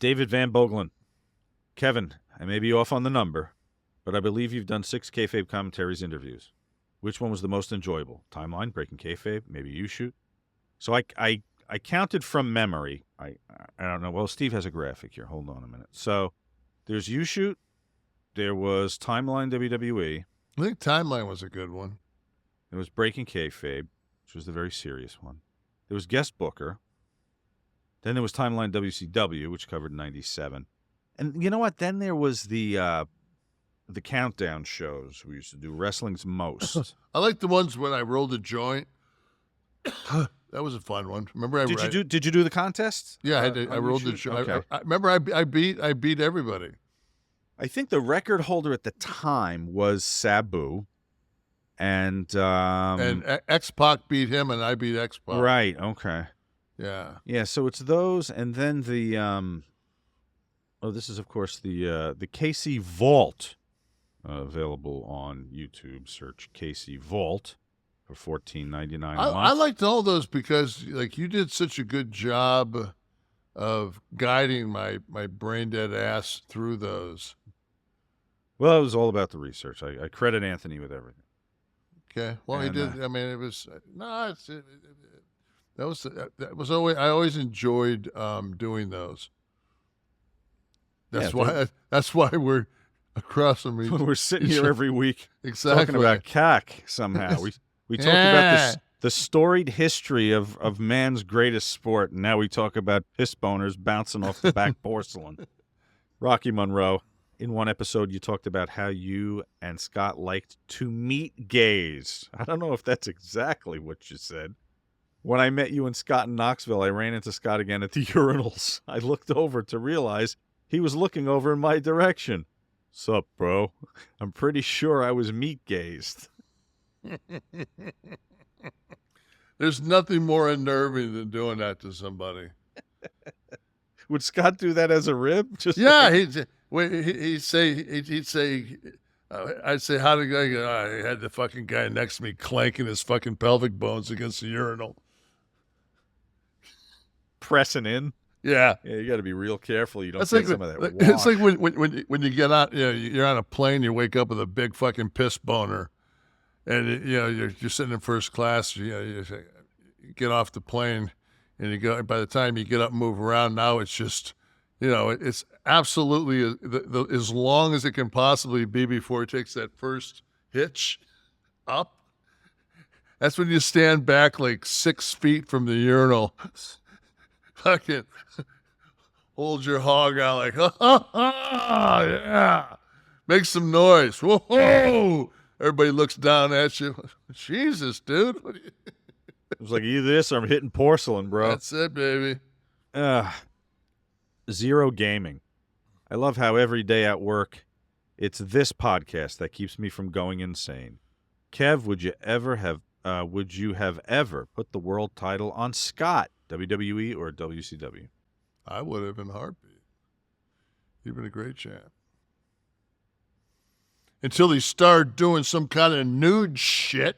David Van Bogelen. Kevin, I may be off on the number, but I believe you've done 6 Kayfabe Commentaries interviews. Which one was the most enjoyable? Timeline, Breaking Kayfabe, maybe You Shoot? So I counted from memory. I don't know. Well, Steve has a graphic here. Hold on a minute. So there's You Shoot. There was Timeline WWE. I think Timeline was a good one. There was Breaking Kayfabe, which was the very serious one. There was Guest Booker. Then there was Timeline WCW, which covered 97. And you know what? Then there was the countdown shows we used to do, Wrestling's Most. I like the ones when I rolled a joint. That was a fun one. Remember, Did you do the contest? Yeah, I rolled the joint. Okay. I remember I beat everybody. I think the record holder at the time was Sabu, and X-Pac beat him, and I beat X-Pac. Right. Okay. Yeah. So it's those, and then the this is of course the KC Vault, available on YouTube. Search KC Vault for $14.99 a month. I liked all those because like you did such a good job of guiding my brain dead ass through those. Well, it was all about the research. I credit Anthony with everything. Okay. Well, he did. I mean, it was that was always. I always enjoyed doing those. That's why we're across from each. We're sitting here every week, exactly, talking about CAC somehow. We talked about the storied history of man's greatest sport, and now we talk about piss boners bouncing off the back porcelain. Rocky Monroe. In one episode, you talked about how you and Scott liked to meet gays. I don't know if that's exactly what you said. When I met you and Scott in Knoxville, I ran into Scott again at the urinals. I looked over to realize he was looking over in my direction. Sup, bro? I'm pretty sure I was meat-gazed. There's nothing more unnerving than doing that to somebody. Would Scott do that as a rib? Yeah, he'd say, I'd say, how'd it go? I had the fucking guy next to me clanking his fucking pelvic bones against the urinal. Pressing in? Yeah. Yeah, you got to be real careful. You don't That's get like some of that wash. It's like when you get out, you're on a plane, you wake up with a big fucking piss boner, and you're sitting in first class. You get off the plane, and you go. By the time you get up and move around, now it's just, it's absolutely as long as it can possibly be before it takes that first hitch up. That's when you stand back like 6 feet from the urinal. Fucking hold your hog out like, yeah. Make some noise. Whoa! Everybody looks down at you. Jesus, dude. It was like either this or I'm hitting porcelain, bro. That's it, baby. Zero gaming. I love how every day at work, it's this podcast that keeps me from going insane. Kev, would you have ever put the world title on Scott, WWE or WCW? I would have in a heartbeat. You've been a great champ. Until he started doing some kind of nude shit.